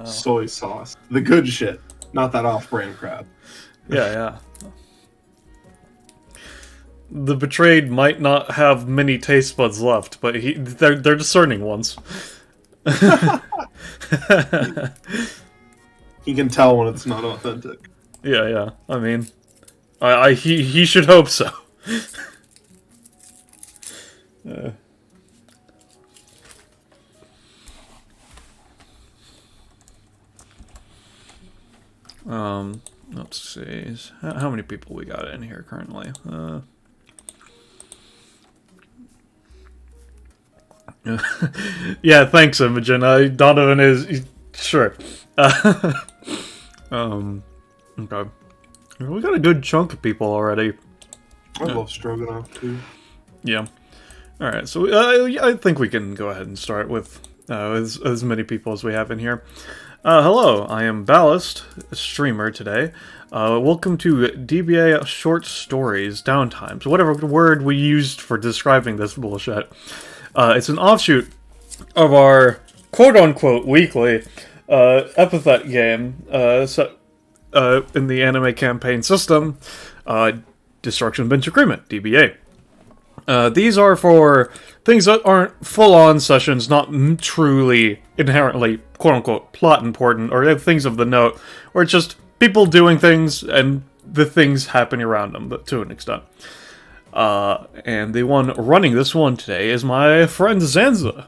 Soy sauce. The good shit. Not that off-brand crap. Yeah. The betrayed might not have many taste buds left, but they're discerning ones. He can tell when it's not authentic. Yeah. I mean, he should hope so. Let's see. How many people we got in here currently? Yeah, thanks, Imogen. Donovan is... Sure. Okay. We got a good chunk of people already. I love stroganoff, too. Yeah. Alright, so I think we can go ahead and start with as many people as we have in here. Hello, I am Ballast, a streamer today. Welcome to DBA Short Stories, Downtimes, whatever word we used for describing this bullshit. It's an offshoot of our quote-unquote weekly Epithet game in the anime campaign system, Destruction Bench Agreement, DBA. These are for things that aren't full-on sessions, not truly, inherently, quote-unquote, plot important, or things of the note, or it's just people doing things and the things happening around them, but to an extent. And the one running this one today is my friend Zanza.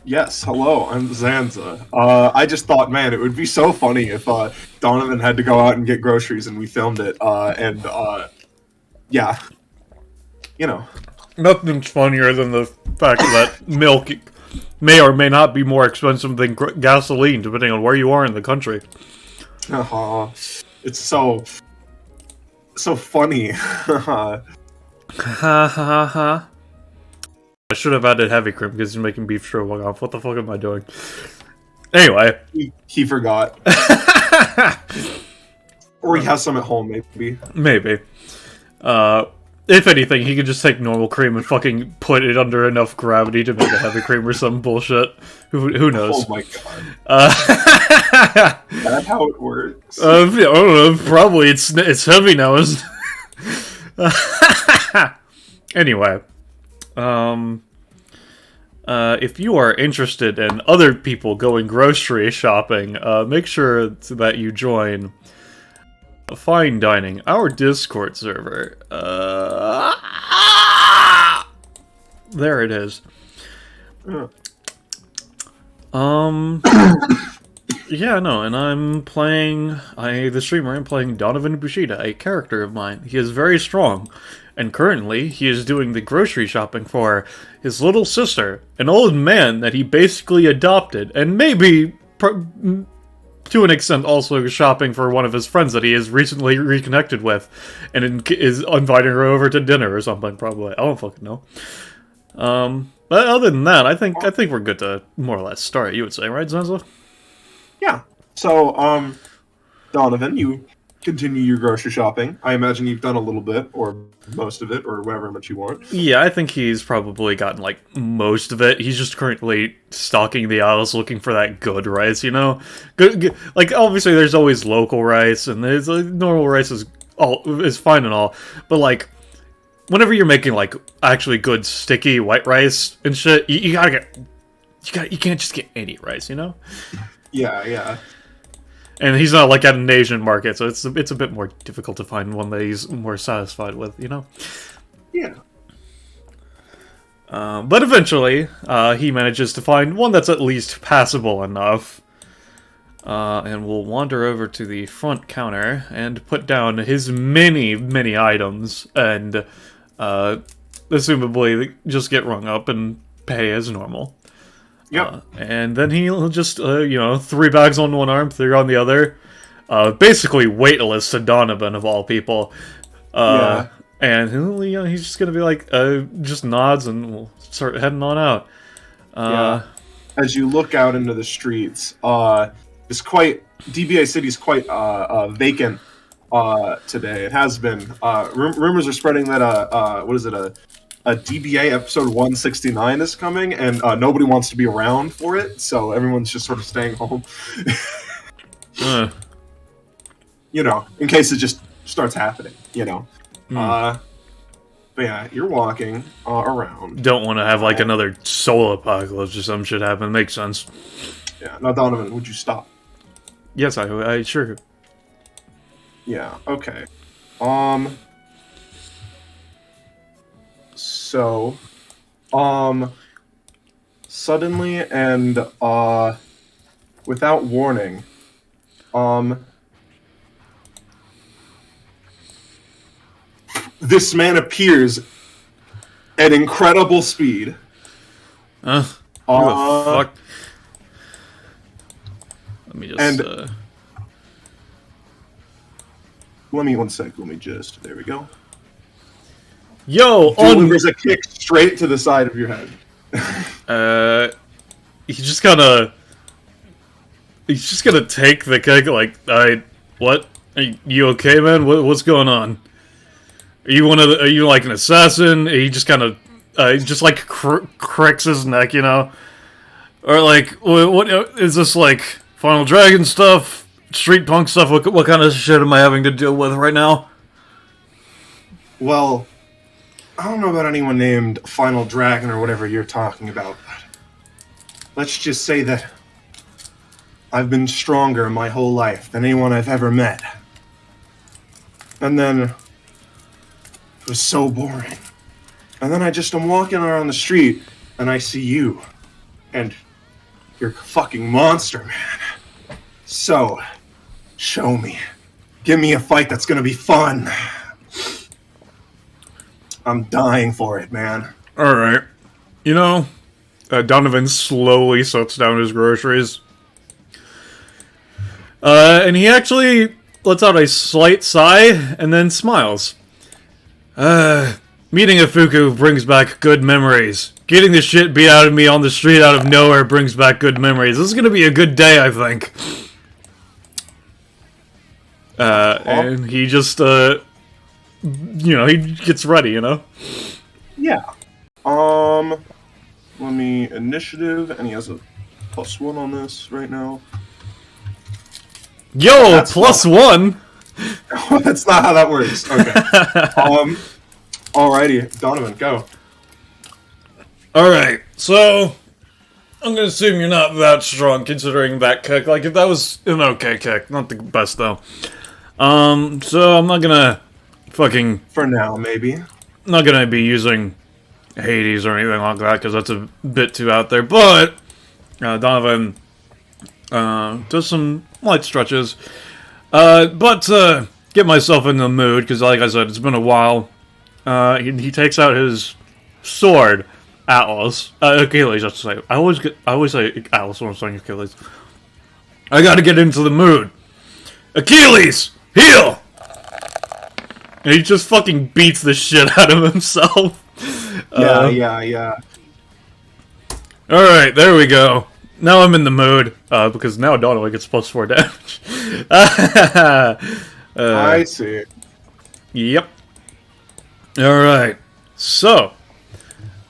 Yes, hello, I'm Zanza. I just thought, man, it would be so funny if Donovan had to go out and get groceries and we filmed it, yeah. You know. Nothing's funnier than the fact that milk may or may not be more expensive than gasoline, depending on where you are in the country. It's so funny. Ha ha ha. I should have added heavy cream because he's making beef stroganoff. What the fuck am I doing? Anyway. He forgot. Or he has some at home, maybe. Maybe. If anything, he could just take normal cream and fucking put it under enough gravity to make a heavy cream or some bullshit. Who knows? Oh my god. Is that how it works? I don't know. Probably it's heavy now, isn't it? Anyway. If you are interested in other people going grocery shopping, make sure that you join Fine Dining, our Discord server. There it is. Yeah, no, and I'm playing, the streamer, I'm playing Donovan Bushida, a character of mine. He is very strong, and currently he is doing the grocery shopping for his little sister, an old man that he basically adopted, and maybe, to an extent, also shopping for one of his friends that he has recently reconnected with, and is inviting her over to dinner or something, probably. I don't fucking know. But other than that, I think we're good to more or less start, you would say, right, Zanza? Yeah. So, Donovan, you continue your grocery shopping. I imagine you've done a little bit, or most of it, or whatever much you want. Yeah, I think he's probably gotten, like, most of it. He's just currently stalking the aisles looking for that good rice, you know? Good, like, obviously there's always local rice, and there's, like, normal rice is fine and all, but, like, whenever you're making, like, actually good, sticky white rice and shit, you can't just get any rice, you know? Yeah. And he's not, like, at an Asian market, so it's a bit more difficult to find one that he's more satisfied with, you know? Yeah. But eventually, he manages to find one that's at least passable enough. And we'll wander over to the front counter and put down his many, many items, and, assumably just get rung up and pay as normal. Yep. And then he'll just, 3 bags on one arm, 3 on the other. Basically weightless to Donovan, of all people. Yeah. And he's just gonna be like, just nods and we'll start heading on out. Yeah. As you look out into the streets, DBA City's quite vacant today. It has been. Rumors are spreading that a DBA episode 169 is coming, and nobody wants to be around for it, so everyone's just sort of staying home. You know, in case it just starts happening, you know. But yeah, you're walking around. Don't want to have like another solar apocalypse or some shit happen. Makes sense. Yeah. Now, Donovan, would you stop? Yes, I sure. Yeah. Okay. So, suddenly and without warning, this man appears at incredible speed. Who the fuck? Let me just. Let me 1 sec. Let me just. There we go. Yo, there's a kick straight to the side of your head. He's just gonna take the kick. Like, what? Are you okay, man? What's going on? Are you Are you like an assassin? He just kind of, just like cracks his neck, you know, or like what is this like? Final Dragon stuff, street punk stuff. What kind of shit am I having to deal with right now? Well, I don't know about anyone named Final Dragon or whatever you're talking about, but let's just say that I've been stronger my whole life than anyone I've ever met. And then it was so boring. And then I'm walking around the street and I see you. And you're a fucking monster, man. So, show me. Give me a fight that's gonna be fun. I'm dying for it, man. Alright. You know, Donovan slowly sets down his groceries. And he actually lets out a slight sigh and then smiles. Meeting a Fuku brings back good memories. Getting the shit beat out of me on the street out of nowhere brings back good memories. This is gonna be a good day, I think. And he just, you know, he gets ready, you know? Yeah. Let me initiative, and he has a +1 on this right now. Yo, that's +1? That's not how that works. Okay. Alrighty, Donovan, go. Alright, so I'm gonna assume you're not that strong considering that kick. Like, if that was an okay kick, not the best though. So I'm not gonna fucking... For now, maybe. Not gonna be using Hades or anything like that, because that's a bit too out there, but Donovan does some light stretches. But get myself in the mood, because like I said, it's been a while. He takes out his sword, Atlas. Achilles, I should say. I always say Atlas when I'm saying Achilles. I gotta get into the mood. Achilles! Heal! And he just fucking beats the shit out of himself. Yeah. Alright, there we go. Now I'm in the mood, because now Donovan gets +4 damage. I see. Yep. Alright, so,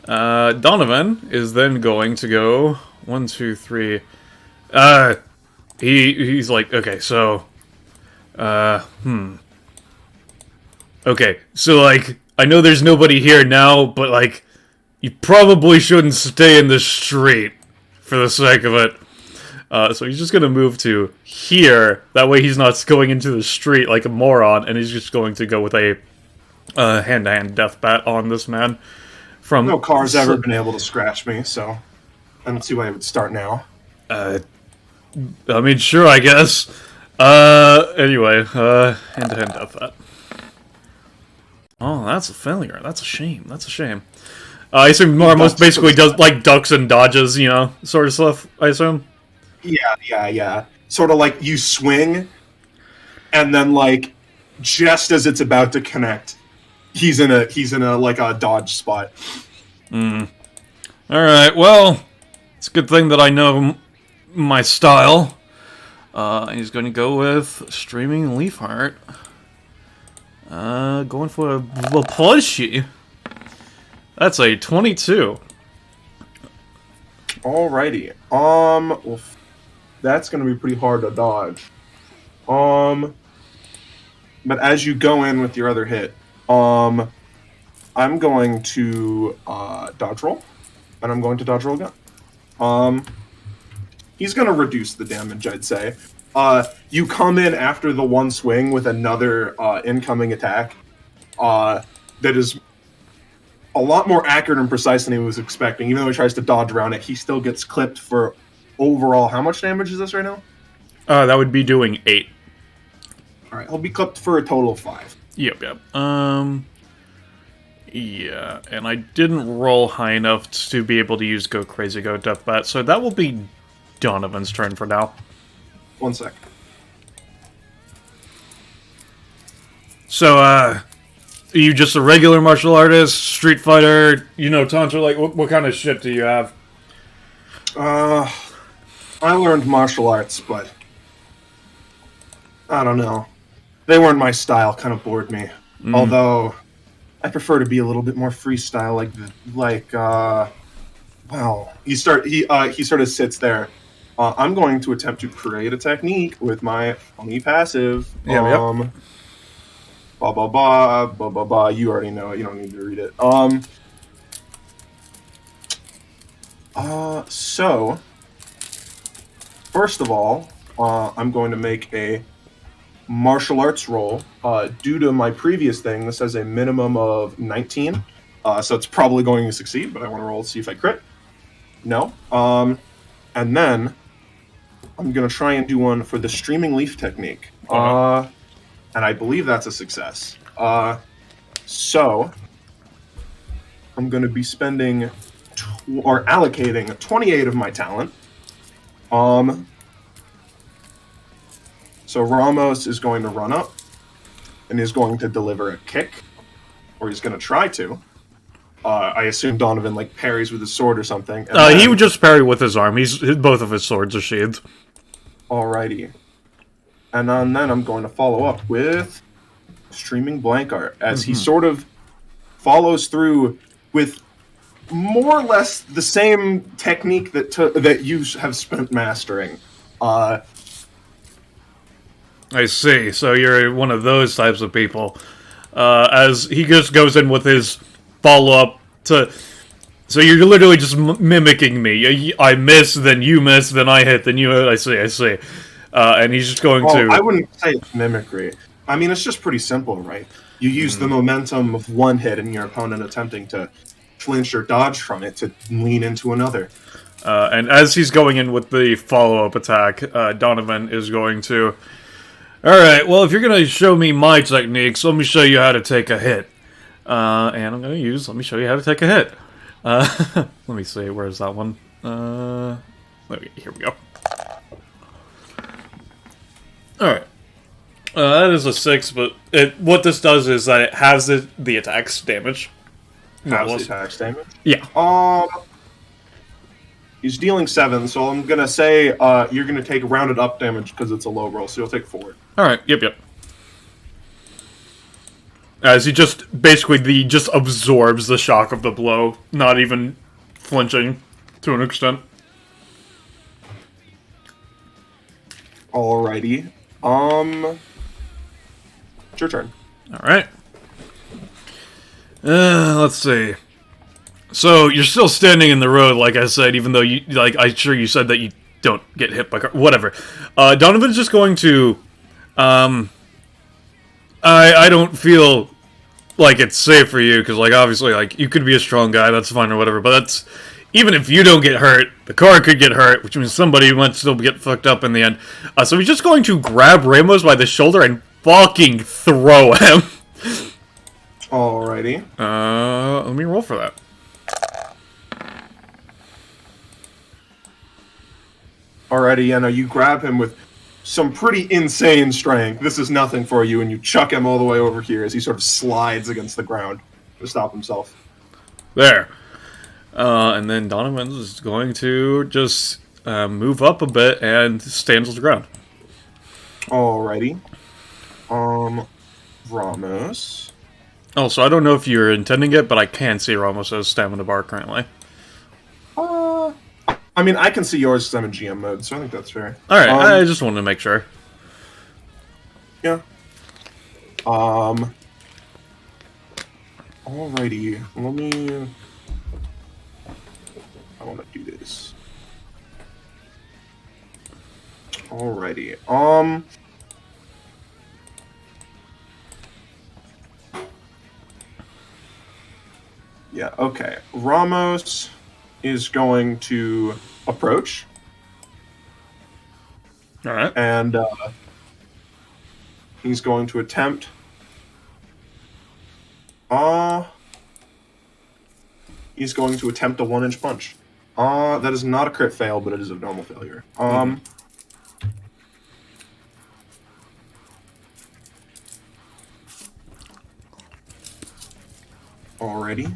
Donovan is then going to go 1, 2, 3. He's like, okay, so, okay, so, like, I know there's nobody here now, but, like, you probably shouldn't stay in the street for the sake of it. So he's just gonna move to here, that way he's not going into the street like a moron, and he's just going to go with a hand-to-hand death bat on this man. From no car's ever been able to scratch me, so I don't see why it would start now. I mean, sure, I guess. Anyway, hand-to-hand death bat. Oh, that's a failure. That's a shame. That's a shame. I assume Marmos basically does, like, ducks and dodges, you know, sort of stuff, I assume? Yeah. Sort of like you swing, and then, like, just as it's about to connect, he's in a like a dodge spot. Alright, well, it's a good thing that I know my style. He's going to go with Streaming Leaf Heart. Going for a plushie. That's a 22. Alrighty. Well, that's gonna be pretty hard to dodge. But as you go in with your other hit, I'm going to dodge roll, and I'm going to dodge roll again. He's gonna reduce the damage, I'd say. You come in after the one swing with another incoming attack that is a lot more accurate and precise than he was expecting. Even though he tries to dodge around it, he still gets clipped for overall. How much damage is this right now? That would be doing 8. All right, he'll be clipped for a total of 5. Yep. Yeah, and I didn't roll high enough to be able to use Go Crazy Go Deathbat, so that will be Donovan's turn for now. 1 sec. So, are you just a regular martial artist, street fighter, taunter? Like, what kind of shit do you have? I learned martial arts, but I don't know. They weren't my style. Kind of bored me. Although I prefer to be a little bit more freestyle, Wow. He sort of sits there. I'm going to attempt to create a technique with my funny passive. Yep. Blah blah blah blah blah blah. You already know it. You don't need to read it. So first of all, I'm going to make a martial arts roll. Due to my previous thing, this has a minimum of 19. So it's probably going to succeed, but I want to roll to see if I crit. No. And then I'm going to try and do one for the streaming leaf technique. And I believe that's a success. So I'm going to be spending or allocating 28 of my talent. So Ramos is going to run up and is going to deliver a kick, or he's going to try to. I assume Donovan parries with his sword or something. He would just parry with his arm. Both of his swords are sheathed. Alrighty. And then I'm going to follow up with Streaming Blank Art, as he sort of follows through with more or less the same technique that you have spent mastering. I see. So you're one of those types of people. As he just goes in with his follow-up to... So you're literally just mimicking me. I miss, then you miss, then I hit, then you hit. I see. And he's just going to... I wouldn't say it's mimicry. I mean, it's just pretty simple, right? You use the momentum of one hit and your opponent attempting to flinch or dodge from it to lean into another. And as he's going in with the follow-up attack, Donovan is going to... Alright, well, if you're going to show me my techniques, let me show you how to take a hit. And I'm going to use... Let me show you how to take a hit. Let me see, where's that one? Here we go. Alright. That is a 6, but what this does is that it has the attack's damage. How's the attack's damage? Yeah. He's dealing 7, so I'm going to say you're going to take rounded up damage because it's a low roll, so you'll take 4. Alright, yep. As he just absorbs the shock of the blow, not even flinching to an extent. Alrighty. It's your turn. Alright. Let's see. So, you're still standing in the road, like I said, even though I'm sure you said that you don't get hit by car. Whatever. Donovan's just going to, I don't feel like it's safe for you, because, obviously, you could be a strong guy, that's fine or whatever, but that's, even if you don't get hurt, the car could get hurt, which means somebody might still get fucked up in the end. So he's just going to grab Ramos by the shoulder and fucking throw him. Alrighty. Let me roll for that. Alrighty, and you grab him with some pretty insane strength. This is nothing for you, and you chuck him all the way over here as he sort of slides against the ground to stop himself. There. And then Donovan is going to just move up a bit and stands on the ground. Alrighty. Ramos. Also, I don't know if you're intending it, but I can see Ramos' stamina bar currently. I mean, I can see yours because I'm in GM mode, so I think that's fair. Alright, I just wanted to make sure. Yeah. Alrighty. Let me... I want to do this. Alrighty. Yeah, okay. Ramos is going to approach. Alright. And he's going to attempt... he's going to attempt a 1-inch punch. That is not a crit fail, but it is a normal failure. Alrighty.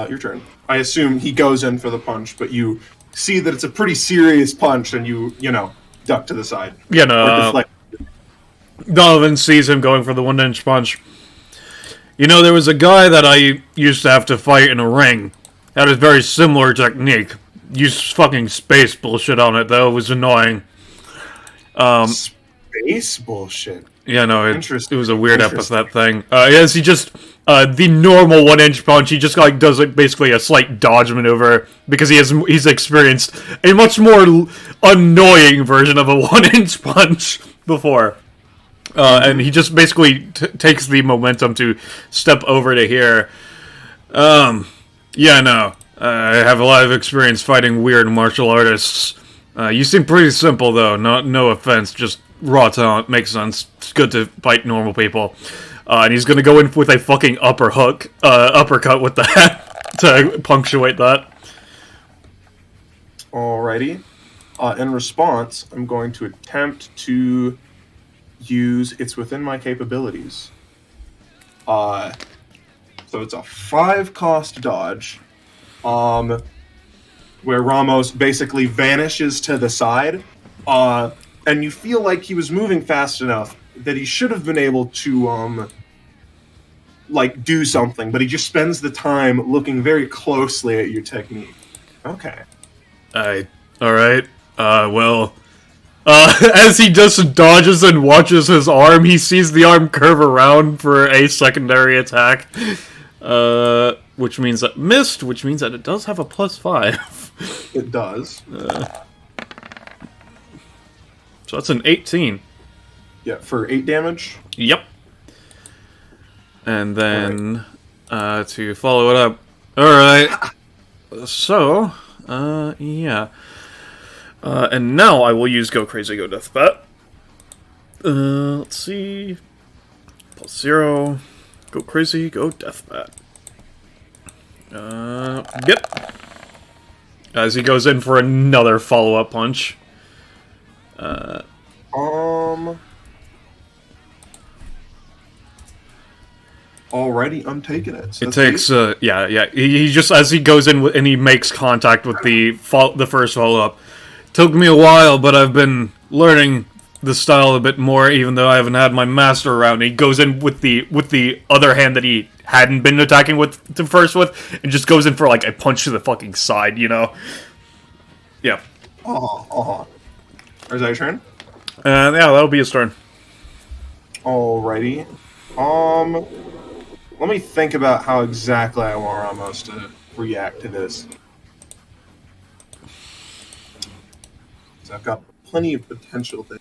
Your turn. I assume he goes in for the punch, but you see that it's a pretty serious punch, and you duck to the side. Yeah, no. Donovan sees him going for the 1-inch punch. You know, there was a guy that I used to have to fight in a ring. Had a very similar technique. Used fucking space bullshit on it, though. It was annoying. Space bullshit? Yeah, no, it was a weird epithet thing. Yes, he just... the normal 1-inch punch, he just like does like basically a slight dodge maneuver because he's experienced a much more annoying version of a 1-inch punch before. And he just basically takes the momentum to step over to here. Yeah, no. I have a lot of experience fighting weird martial artists. You seem pretty simple, though. No offense, just raw talent. Makes sense. It's good to fight normal people. And he's gonna go in with a fucking uppercut with that to punctuate that. Alrighty. In response, I'm going to attempt to use It's Within My Capabilities. So it's a 5-cost dodge, where Ramos basically vanishes to the side, and you feel like he was moving fast enough that he should have been able to, like, do something, but he just spends the time looking very closely at your technique. Okay. Alright. Well... as he just dodges and watches his arm, he sees the arm curve around for a secondary attack. Which means that missed, which means that it does have a +5. It does. So that's an 18. Yeah, for 8 damage? Yep. And then, to follow it up. Alright. So, yeah. And now I will use Go Crazy, Go Death Bat. Let's see. +0. Go Crazy, Go Death Bat. Yep. As he goes in for another follow-up punch. Alrighty, I'm taking it. So it takes, yeah. He just, as he goes in and he makes contact with the first follow-up. Took me a while, but I've been learning the style a bit more, even though I haven't had my master around. He goes in with the other hand that he hadn't been attacking with the first with, and just goes in for like a punch to the fucking side, you know? Yeah. Is that your turn? Yeah, that'll be his turn. Alrighty. Let me think about how exactly I want Ramos to react to this. So I've got plenty of potential there.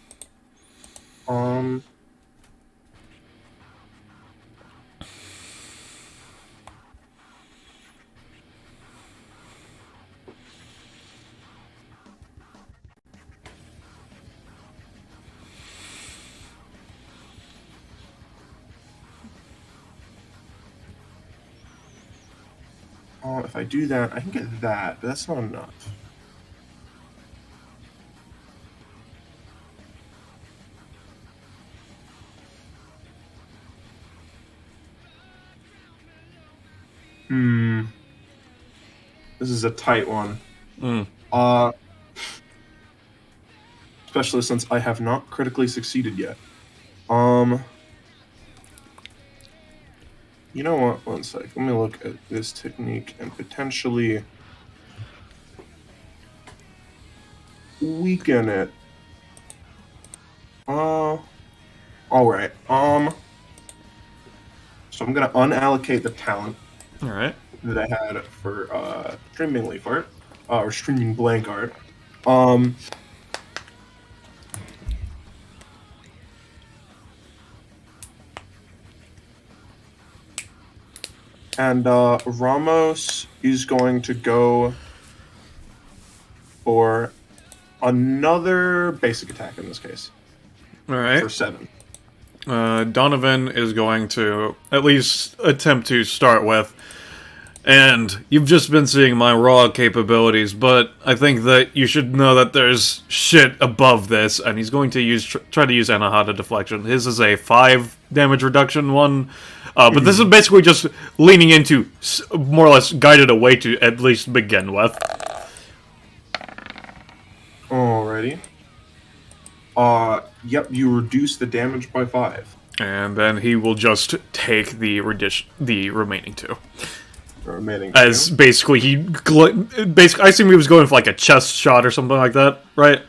If I do that, I can get that, but that's not enough. This is a tight one. Especially since I have not critically succeeded yet. You know what? One sec. Let me look at this technique and potentially weaken it. All right. So I'm gonna unallocate the talent All right. that I had for streaming leaf art, or streaming blank art. Um. And Ramos is going to go for another basic attack in this case. All right. For 7. Donovan is going to at least attempt to start with. And you've just been seeing my raw capabilities, but I think that you should know that there's shit above this, and he's going to try to use Anahata Deflection. His is a 5 damage reduction one, but this is basically just leaning into, more or less, guided away to at least begin with. Alrighty. Yep, you reduce the damage by 5. And then he will just take the remaining 2. Remaining As 2. basically basically, I assume he was going for like a chest shot or something like that, right?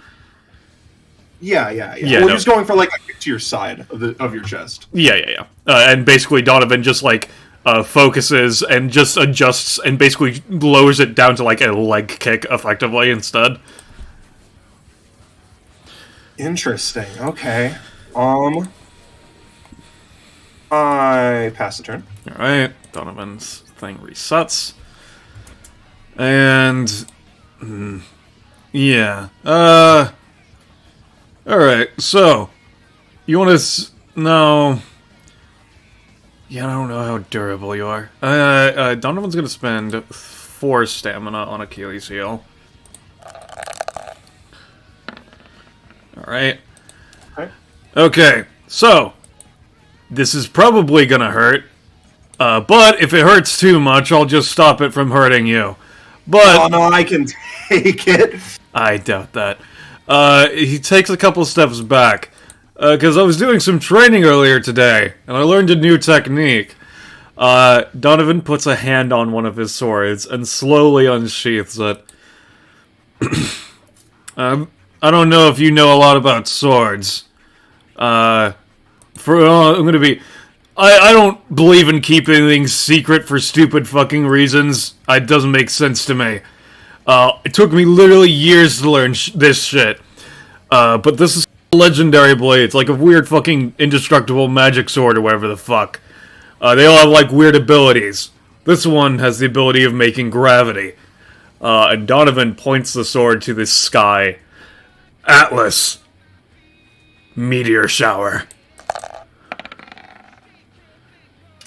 Yeah. Yeah, Well, no. he's going for like a kick to your side of your chest. Yeah. And basically, Donovan just like focuses and just adjusts and basically lowers it down to like a leg kick, effectively instead. Interesting. Okay. I pass the turn. All right, Donovan's thing resets, and yeah. All right. So you want to no? Yeah, I don't know how durable you are. Donovan's gonna spend 4 stamina on Achilles heel. All right. Okay. So this is probably gonna hurt. But if it hurts too much, I'll just stop it from hurting you. But Oh no, I can take it. I doubt that. He takes a couple steps back. Because I was doing some training earlier today, and I learned a new technique. Donovan puts a hand on one of his swords and slowly unsheaths it. I don't know if you know a lot about swords. I'm gonna be... I don't believe in keeping things secret for stupid fucking reasons. It doesn't make sense to me. It took me literally years to learn this shit. But this is a legendary blade. It's like a weird fucking indestructible magic sword or whatever the fuck. They all have like weird abilities. This one has the ability of making gravity. And Donovan points the sword to the sky. Atlas. Meteor shower.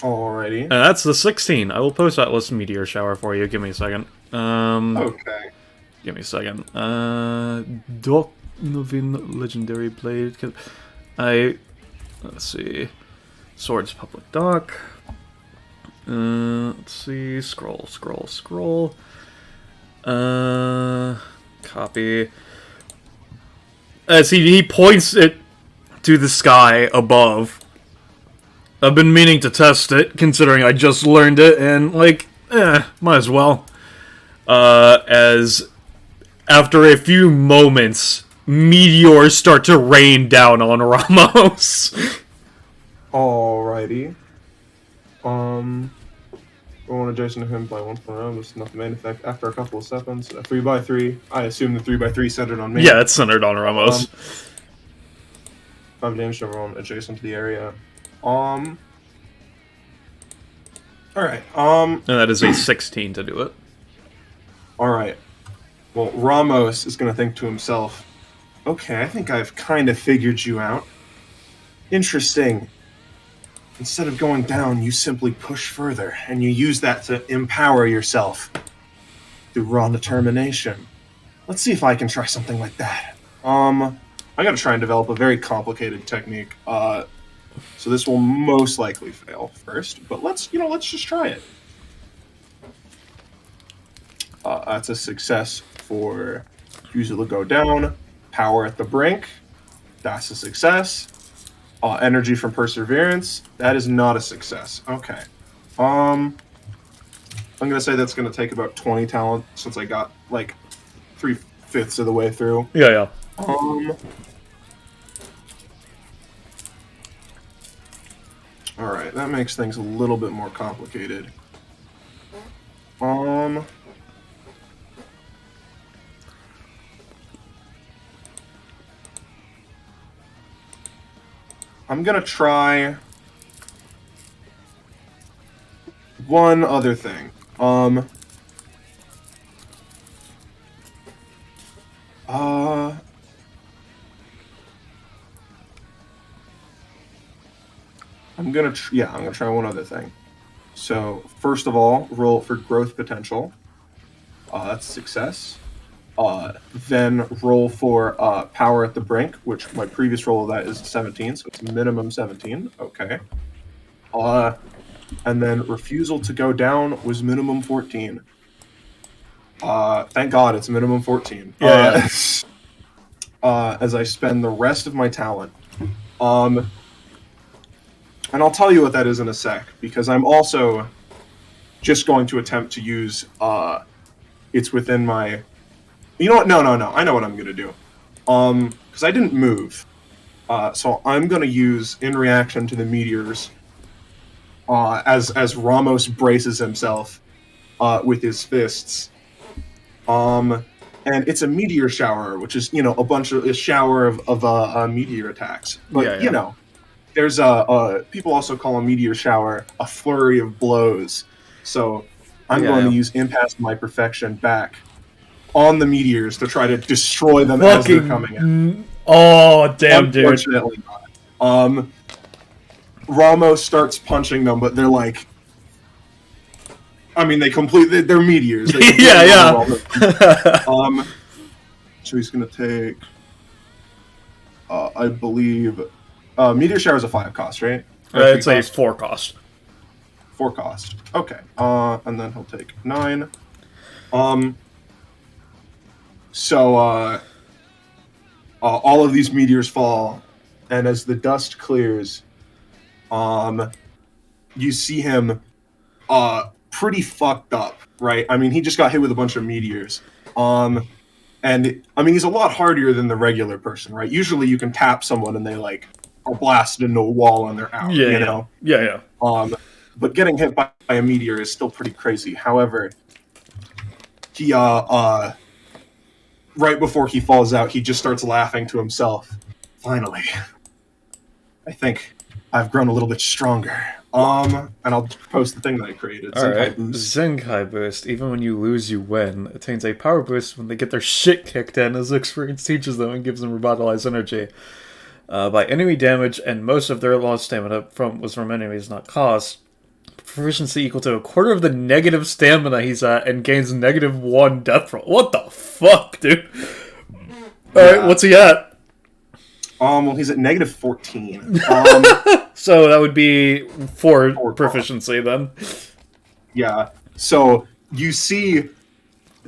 Alrighty. And that's the 16. I will post Atlas Meteor Shower for you. Give me a second. Okay. Give me a second. Donovan Legendary Blade. Let's see. Swords Public Doc. Let's see. Scroll. Copy. As he points it to the sky above. I've been meaning to test it, considering I just learned it, and, like, might as well. As, after a few moments, meteors start to rain down on Ramos. Alrighty. Roll adjacent to him by 1 per round. This is not the main effect. After a couple of seconds, a 3x3. I assume the 3x3 centered on me. Yeah, it's centered on Ramos. 5 damage to everyone adjacent to the area. Alright, And that is a 16 to do it. Alright. Well, Ramos is gonna think to himself, okay, I think I've kind of figured you out. Interesting. Instead of going down, you simply push further, and you use that to empower yourself through raw determination. Let's see if I can try something like that. I gotta try and develop a very complicated technique. So this will most likely fail first, but let's just try it. That's a success for user to go down. Power at the brink. That's a success. Energy from perseverance. That is not a success. Okay. I'm gonna say that's gonna take about 20 talent since I got like 3/5 of the way through. Yeah. Alright, that makes things a little bit more complicated. I'm gonna try one other thing. I'm gonna try one other thing. So first of all, roll for growth potential. That's a success. Then roll for power at the brink, which my previous roll of that is 17, so it's minimum 17. Okay. And then refusal to go down was minimum 14. Thank God it's minimum 14. Yeah. As I spend the rest of my talent. And I'll tell you what that is in a sec, because I'm also just going to attempt to use it's within my... You know what? No. I know what I'm going to do. Because I didn't move. So I'm going to use, in reaction to the meteors, as Ramos braces himself with his fists. And it's a meteor shower, which is, a shower of meteor attacks. But, there's people also call a meteor shower a flurry of blows. So I'm going to use Impasse My Perfection back on the meteors to try to destroy them as they're coming in. Oh, damn, dude. Unfortunately not. Ramos starts punching them, but they're like... I mean, they're meteors. They yeah. So he's going to take... I believe... Meteor Shower is a 5 cost, right? It's a 4 cost. 4 cost. Okay. And then he'll take 9. So, all of these meteors fall, and as the dust clears, you see him, pretty fucked up, right? I mean, he just got hit with a bunch of meteors. And, I mean, he's a lot hardier than the regular person, right? Usually you can tap someone and they, like, are blasted into a wall and they're out, you know? Yeah. But getting hit by a meteor is still pretty crazy. However, he, right before he falls out, he just starts laughing to himself. Finally, I think I've grown a little bit stronger. And I'll post the thing that I created. Alright, Zenkai Boost. Even when you lose, you win. Attains a power boost when they get their shit kicked in, as experience teaches them and gives them revitalized energy. By enemy damage, and most of their lost stamina was from enemies, not cost. Proficiency equal to a quarter of the negative stamina he's at, and gains -1 death roll. What the fuck, dude? Alright, what's he at? Well, he's at -14. So that would be 4 proficiency then. Yeah. So you see,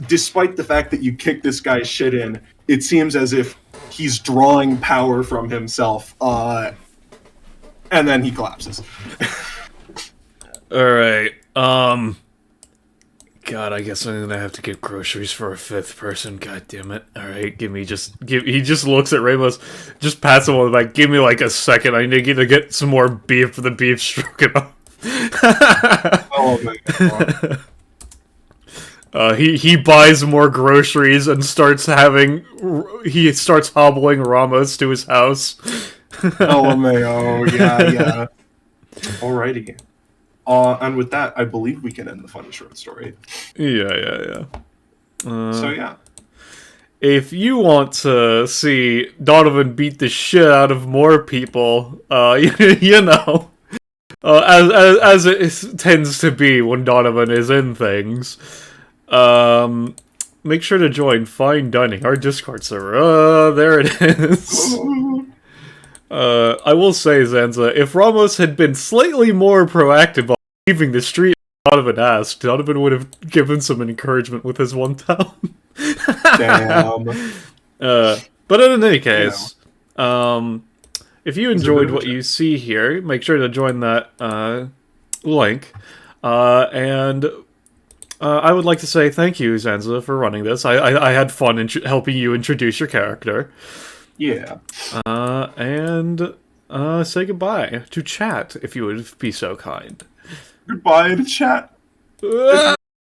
despite the fact that you kicked this guy's shit in, it seems as if he's drawing power from himself, and then he collapses. Alright, God, I guess I'm gonna have to get groceries for a 5th person, god damn it. Alright, he just looks at Ramos, just pats him on the back, give me like a second, I need to get some more beef for the beef stroganoff. Oh my god. He buys more groceries and starts hobbling Ramos to his house. LMAO, yeah. Alrighty. And with that, I believe we can end the funny short story. Yeah. So yeah. If you want to see Donovan beat the shit out of more people, you know, as it tends to be when Donovan is in things, make sure to join Fine Dining, our Discord server. There it is. I will say, Zanza, if Ramos had been slightly more proactive on leaving the street, Donovan asked, Donovan would have given some encouragement with his 1 town. Damn. But in any case, if you enjoyed what you see here, make sure to join that link. And I would like to say thank you, Zanza, for running this. I had fun helping you introduce your character. Yeah. And say goodbye to chat, if you would be so kind. Goodbye to chat.